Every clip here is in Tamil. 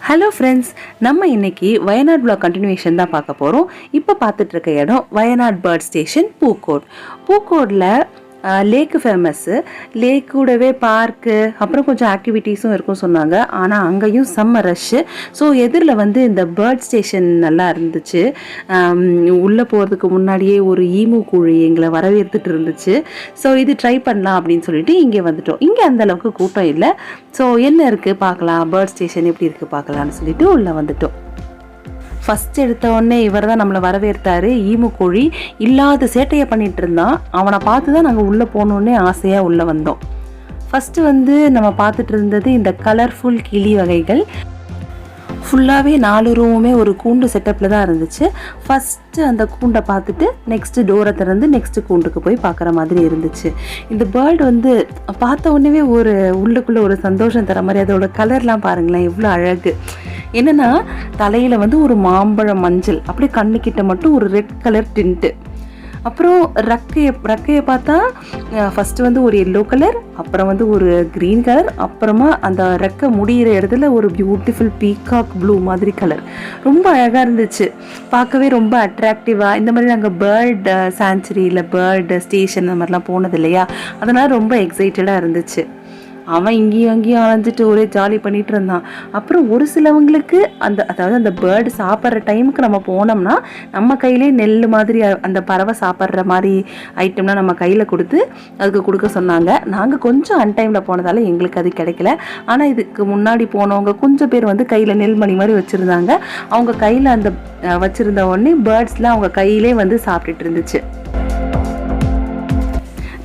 ஹலோ ஃப்ரெண்ட்ஸ், நம்ம இன்னைக்கு வயநாட் வ்ளாக் கண்டினியூஷன் தான் பார்க்க போகிறோம். இப்போ பார்த்துட்டு இருக்க இடம் வயநாட் பேர்ட் ஸ்டேஷன் பூக்கோட். பூக்கோட்டில் லேக்கு ஃபேமஸ்ஸு. லேக் கூடவே பார்க்கு, அப்புறம் கொஞ்சம் ஆக்டிவிட்டீஸும் இருக்கும் சொன்னாங்க. ஆனால் அங்கேயும் செம்ம ரஷ்ஷு. ஸோ எதிரில் வந்து இந்த பேர்ட் ஸ்டேஷன் நல்லா இருந்துச்சு. உள்ளே போகிறதுக்கு முன்னாடியே ஒரு ஈமு குழி எங்களை வரவேற்றுட்டு இருந்துச்சு. ஸோ இது ட்ரை பண்ணலாம் அப்படின்னு சொல்லிட்டு இங்கே வந்துட்டோம். இங்கே அந்தளவுக்கு கூட்டம் இல்லை. ஸோ என்ன இருக்குது பார்க்கலாம், பேர்ட் ஸ்டேஷன் எப்படி இருக்குது பார்க்கலான்னு சொல்லிட்டு உள்ளே வந்துட்டோம். ஃபஸ்ட் எடுத்த உடனே இவர் தான் நம்மளை வரவேற்றாரு. ஈமுக்கோழி இல்லாத சேட்டையை பண்ணிகிட்டு இருந்தான். அவனை பார்த்து தான் நாங்கள் உள்ளே போகணுன்னே ஆசையாக உள்ளே வந்தோம். ஃபஸ்ட்டு வந்து நம்ம பார்த்துட்டு இருந்தது இந்த கலர்ஃபுல் கிளி வகைகள். ஃபுல்லாகவே 4 ரூமுமே ஒரு கூண்டு செட்டப்பில் தான் இருந்துச்சு. ஃபஸ்ட்டு அந்த கூண்டை பார்த்துட்டு நெக்ஸ்ட்டு டோரை திறந்து நெக்ஸ்ட்டு கூண்டுக்கு போய் பார்க்குற மாதிரி இருந்துச்சு. இந்த பேர்டு வந்து பார்த்த உடனே ஒரு உள்ளுக்குள்ளே ஒரு சந்தோஷம் தர மாதிரி. அதோட கலர்லாம் பாருங்களேன் எவ்வளோ அழகு. என்னென்னா தலையில் வந்து ஒரு மாம்பழம் மஞ்சள், அப்படியே கண்ணுக்கிட்ட மட்டும் ஒரு ரெட் கலர் டிண்ட்டு. அப்புறம் ரெக்கையை பார்த்தா ஃபஸ்ட்டு வந்து ஒரு எல்லோ கலர், அப்புறம் வந்து ஒரு க்ரீன் கலர், அப்புறமா அந்த ரெக்கை முடிகிற இடத்துல ஒரு பியூட்டிஃபுல் பீகாக் ப்ளூ மாதிரி கலர். ரொம்ப அழகாக இருந்துச்சு, பார்க்கவே ரொம்ப அட்ராக்டிவாக. இந்த மாதிரி நாங்கள் பேர்ட் சாங்சுரியில் பேர்டு ஸ்டேஷன் அந்த மாதிரிலாம் போனது இல்லையா, அதனால் ரொம்ப எக்ஸைட்டடாக இருந்துச்சு. அவன் இங்கேயும் அங்கேயும் அலைஞ்சிட்டு ஒரே ஜாலி பண்ணிகிட்டு இருந்தான். அப்புறம் ஒரு சிலவங்களுக்கு அதாவது அந்த பேர்டு சாப்பிட்ற டைமுக்கு நம்ம போனோம்னா நம்ம கையிலே நெல் மாதிரி அந்த பறவை சாப்பிட்ற மாதிரி ஐட்டம்லாம் நம்ம கையில் கொடுத்து அதுக்கு கொடுக்க சொன்னாங்க. நாங்கள் கொஞ்சம் அன்டைமில் போனதால் எங்களுக்கு அது கிடைக்கல. ஆனால் இதுக்கு முன்னாடி போனவங்க கொஞ்சம் பேர் வந்து கையில் நெல்மணி மாதிரி வச்சுருந்தாங்க. அவங்க கையில் அந்த வச்சுருந்த உடனே பேர்ட்ஸ்லாம் அவங்க கையிலே வந்து சாப்பிட்டுட்டு இருந்துச்சு.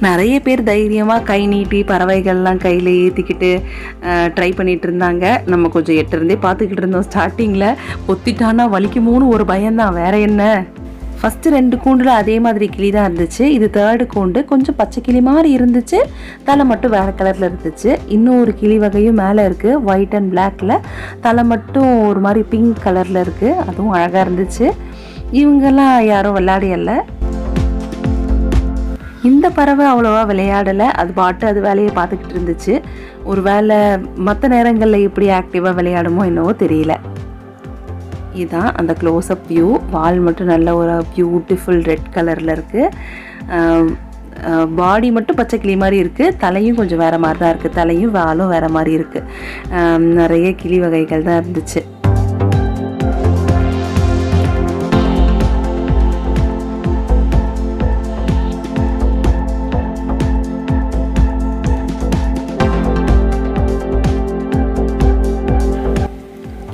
நிறைய பேர் தைரியமாக கை நீட்டி பறவைகள்லாம் கையில் ஏற்றிக்கிட்டு ட்ரை பண்ணிகிட்டு இருந்தாங்க. நம்ம கொஞ்சம் எட்டிருந்தே பார்த்துக்கிட்டு இருந்தோம். ஸ்டார்டிங்கில் கொத்திட்டானா வலிக்குமோன்னு ஒரு பயம்தான், வேற என்ன. ஃபஸ்ட்டு 2 கூண்டில் அதே மாதிரி கிளி தான் இருந்துச்சு. இது 3rd கூண்டு, கொஞ்சம் பச்சை கிளி மாதிரி இருந்துச்சு, தலை மட்டும் வேறு கலரில் இருந்துச்சு. இன்னும் ஒரு கிளி வகையும் மேலே இருக்குது, ஒயிட் அண்ட் பிளாக்கில். தலை மட்டும் ஒரு மாதிரி பிங்க் கலரில் இருக்குது, அதுவும் அழகாக இருந்துச்சு. இவங்கெல்லாம் யாரும் விளையாடியல்ல. இந்த பறவை அவ்வளோவா விளையாடலை, அது பாட்டு அது வேலையை பார்த்துக்கிட்டு இருந்துச்சு. ஒரு வேளை மற்ற நேரங்களில் எப்படி ஆக்டிவாக விளையாடுமோ என்னவோ தெரியல. இதுதான் அந்த க்ளோஸ்அப் வியூ. வால் மட்டும் நல்ல ஒரு பியூட்டிஃபுல் ரெட் கலரில் இருக்குது. பாடி மட்டும் பச்சை கிளி மாதிரி இருக்குது, தலையும் கொஞ்சம் வேறு மாதிரி தான் இருக்குது. தலையும் வாலும் வேறு மாதிரி இருக்குது. நிறைய கிளி வகைகள் தான் இருந்துச்சு.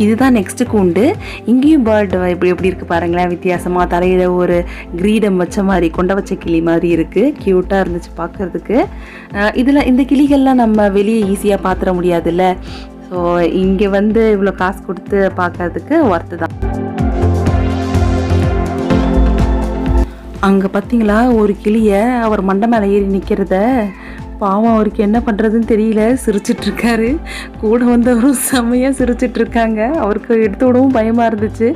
இதுதான் நெக்ஸ்ட்டு கூண்டு. இங்கேயும் பேர்டு எப்படி இருக்குது பாருங்களேன், வித்தியாசமாக தலையில் ஒரு கிரீடம் வச்ச மாதிரி கொண்ட வச்ச கிளி மாதிரி இருக்குது. க்யூட்டாக இருந்துச்சு பார்க்குறதுக்கு. இந்த கிளிகள்லாம் நம்ம வெளியே ஈஸியாக பார்த்துட முடியாதுல்ல. ஸோ இங்கே வந்து இவ்வளோ காசு கொடுத்து பார்க்கறதுக்கு ஒர்த்து தான். அங்கே பார்த்தீங்களா ஒரு கிளியை அவர் மண்டை மேலே ஏறி நிற்கிறத. பாவம், அவருக்கு என்ன பண்ணுறதுன்னு தெரியல, சிரிச்சிட்ருக்காரு. கூட வந்தவரும் செம்மையாக சிரிச்சிட்ருக்காங்க. அவருக்கு எடுத்து விடவும் பயமாக இருந்துச்சு.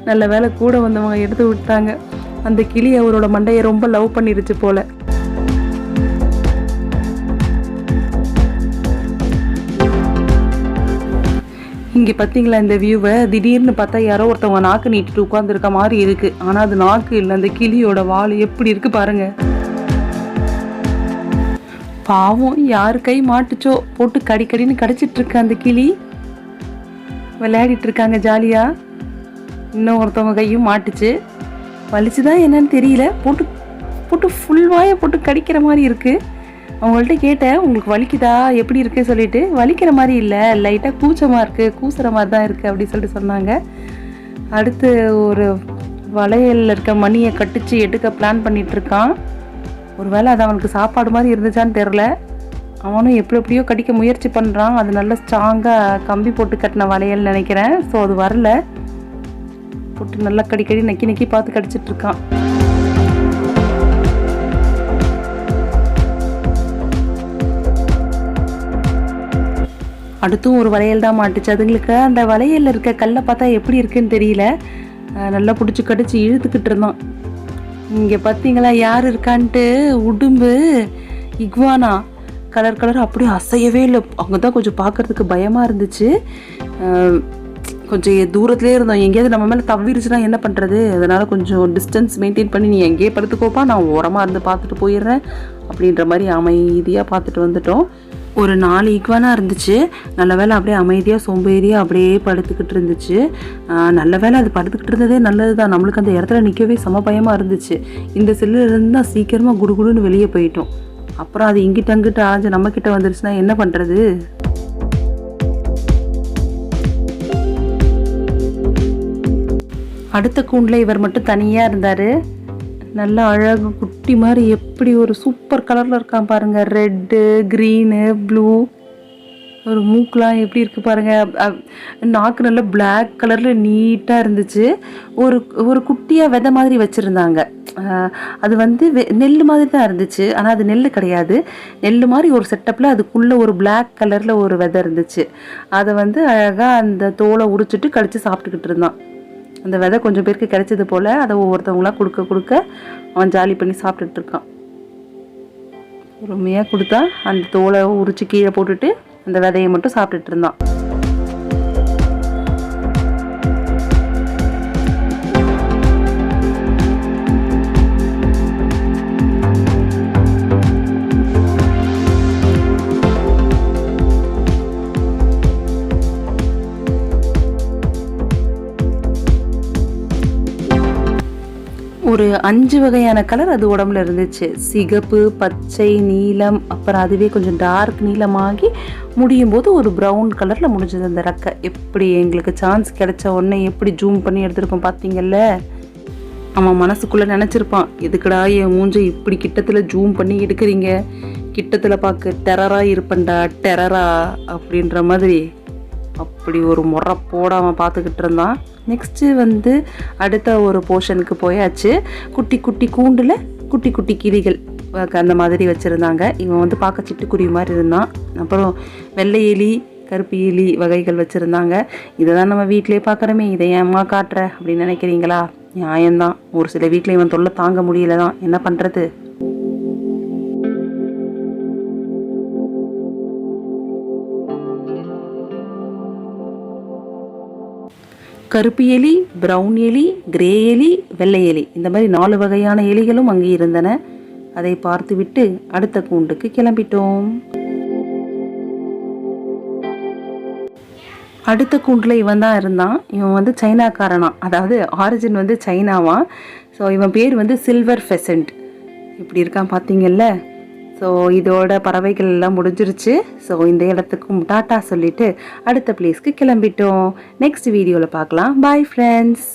நல்ல வேலை கூட வந்தவங்க எடுத்து விட்டாங்க. அந்த கிளி அவரோட மண்டையை ரொம்ப லவ் பண்ணிருச்சு போல். இங்கே பார்த்தீங்களா இந்த வியூவை, திடீர்னு பார்த்தா யாரோ ஒருத்தவங்க நாக்கு நீட்டிட்டு உட்காந்துருக்க மாதிரி இருக்குது. ஆனால் அது நாக்கு இல்லை, அந்த கிளியோட வால் எப்படி இருக்குது பாருங்கள். பாவம், யார் கை மாட்டுச்சோ போட்டு கடிக்கடின்னு கடிச்சிட்ருக்கு அந்த கிளி. விளையாடிட்டு இருக்காங்க ஜாலியாக. இன்னும் ஒருத்தவங்க கையும் மாட்டுச்சு. வலிச்சுதான் என்னன்னு தெரியல, போட்டு போட்டு ஃபுல் வாயை போட்டு கடிக்கிற மாதிரி இருக்குது. அவங்கள்ட்ட கேட்டேன், உங்களுக்கு வலிக்குதா எப்படி இருக்குன்னு சொல்லிட்டு. வலிக்கிற மாதிரி இல்லை, லைட்டாக கூச்சமாக இருக்குது, கூசுகிற மாதிரி தான் இருக்குது அப்படி சொல்லிட்டு சொன்னாங்க. அடுத்து ஒரு வளையலில் இருக்க மணியை கட்டிச்சு எடுக்க பிளான் பண்ணிகிட்ருக்கான். ஒரு வேளை அது அவனுக்கு சாப்பாடு மாதிரி இருந்துச்சான்னு தெரில. அவனும் எப்படியோ கடிக்க முயற்சி பண்ணுறான். அது நல்ல ஸ்ட்ராங்காக கம்பி போட்டு கட்டின வளையல் நினைக்கிறேன். ஸோ அது வரல, போட்டு நல்லா கடிக்கடி நக்கி பார்த்து கடிச்சிட்ருக்கான். அடுத்தும் ஒரு வளையல் தான் மாட்டுச்சு அதுங்களுக்கு. அந்த வளையலில் இருக்க கல்லை பார்த்தா எப்படி இருக்குன்னு தெரியல, நல்லா பிடிச்சி கடிச்சு இழுத்துக்கிட்டு இருந்தான். இங்கே பார்த்தீங்களா யார் இருக்கான்ட்டு, உடும்பு இக்வானா கலர் அப்படியே அசையவே இல்லை. அங்கே தான் கொஞ்சம் பார்க்குறதுக்கு பயமாக இருந்துச்சு. கொஞ்சம் தூரத்துலேயே இருந்தோம். எங்கேயாவது நம்ம மேலே தவிருச்சுன்னா என்ன பண்ணுறது, அதனால் கொஞ்சம் டிஸ்டன்ஸ் மெயின்டைன் பண்ணி நீ எங்கேயே படுத்துக்கோப்பா, நான் ஓரமாக இருந்து பார்த்துட்டு போயிடுறேன் அப்படின்ற மாதிரி அமைதியாக பார்த்துட்டு வந்துட்டோம். ஒரு 4 ஈக்வானா இருந்துச்சு. நல்ல வேலை அப்படியே அமைதியாக சோம்பேறியாக அப்படியே படுத்துக்கிட்டு இருந்துச்சு. நல்ல வேலை அது படுத்துக்கிட்டு இருந்ததே நல்லது தான். நம்மளுக்கு அந்த இடத்துல நிற்கவே சம பயமாக இருந்துச்சு. இந்த செல்லுலேருந்து தான் சீக்கிரமாக குடுகுடுன்னு வெளியே போயிட்டோம். அப்புறம் அது இங்கிட்ட அங்கிட்ட ஆஞ்சு நம்மக்கிட்ட வந்துருச்சுன்னா என்ன பண்ணுறது. அடுத்த கூண்டில் இவர் மட்டும் தனியாக இருந்தார். நல்ல அழகு குட்டி மாதிரி எப்படி ஒரு சூப்பர் கலரில் இருக்கான் பாருங்கள். Red, green, blue. ஒரு மூக்கெலாம் எப்படி இருக்குது பாருங்கள். நாக்கு நல்ல பிளாக் கலரில் நீட்டாக இருந்துச்சு. ஒரு குட்டியாக விதை மாதிரி வச்சுருந்தாங்க. அது வந்து நெல் மாதிரி தான் இருந்துச்சு. ஆனால் அது நெல் கிடையாது. நெல் மாதிரி ஒரு செட்டப்பில் அதுக்குள்ளே ஒரு பிளாக் கலரில் ஒரு விதை இருந்துச்சு. அதை வந்து அழகாக அந்த தோலை உரிச்சிட்டு கடிச்சு சாப்பிட்டுக்கிட்டு இருந்தான். அந்த விதை கொஞ்சம் பேருக்கு கிடைச்சது போல் அதை ஒவ்வொருத்தவங்களாம் கொடுக்க அவன் ஜாலி பண்ணி சாப்பிட்டுட்ருக்கான். பொறுமையாக கொடுத்தா அந்த தோலை உரிச்சு கீழே போட்டுட்டு அந்த விதையை மட்டும் சாப்பிட்டுட்டு இருந்தான். ஒரு 5 வகையான கலர் அது உடம்புல இருந்துச்சு. சிகப்பு, பச்சை, நீலம், அப்புறம் அதுவே கொஞ்சம் டார்க் நீளமாகி முடியும் போது ஒரு ப்ரௌன் கலரில் முடிஞ்சது அந்த ரெக்கை. எப்படி எங்களுக்கு சான்ஸ் கிடைச்ச உடனே எப்படி ஜூம் பண்ணி எடுத்துருக்கோம் பார்த்தீங்கல்ல. அவன் மனசுக்குள்ளே நினச்சிருப்பான், எதுக்குடா என் மூஞ்சை இப்படி கிட்டத்தில் ஜூம் பண்ணி எடுக்கிறீங்க, கிட்டத்தில் பார்க்க டெரராக இருப்பேன்டா டெரரா அப்படின்ற மாதிரி. அப்படி ஒரு முறை போட அவன் பார்த்துக்கிட்டு இருந்தான். நெக்ஸ்ட்டு வந்து அடுத்த ஒரு போர்ஷனுக்கு போயாச்சு. குட்டி குட்டி கூண்டில் குட்டி குட்டி கிளிகள் அந்த மாதிரி வச்சுருந்தாங்க. இவன் வந்து பார்க்க சிட்டுக்குருவி மாதிரி இருந்தான். அப்புறம் வெள்ளை எலி, கருப்பு எலி வகைகள் வச்சுருந்தாங்க. இதை தான் நம்ம வீட்டிலே பார்க்குறோமே, இதை ஏம்மா காட்டுற அப்படின்னு நினைக்கிறீங்களா? நியாயம்தான். ஒரு சில வீட்டில் இவன் தொல்லை தாங்க முடியல தான், என்ன பண்ணுறது. கருப்பு எலி, ப்ரௌன் எலி, கிரே எலி, வெள்ளை எலி, இந்த மாதிரி 4 வகையான எலிகளும் அங்கே இருந்தன. அதை பார்த்து விட்டு அடுத்த கூண்டுக்கு கிளம்பிட்டோம். அடுத்த கூண்டில் இவன் தான் இருந்தான். இவன் வந்து சைனாக்காரனா, அதாவது ஆரிஜின் வந்து சைனாவான். ஸோ இவன் பேர் வந்து சில்வர் ஃபெசன்ட். இப்படி இருக்கான் பார்த்தீங்கல்ல. ஸோ இதோட பறவைகள் எல்லாம் முடிஞ்சிருச்சு. ஸோ இந்த இடத்துக்கும் டாட்டா சொல்லிவிட்டு அடுத்த பிளேஸ்க்கு கிளம்பிட்டோம். நெக்ஸ்ட் வீடியோவில் பார்க்கலாம். Bye friends.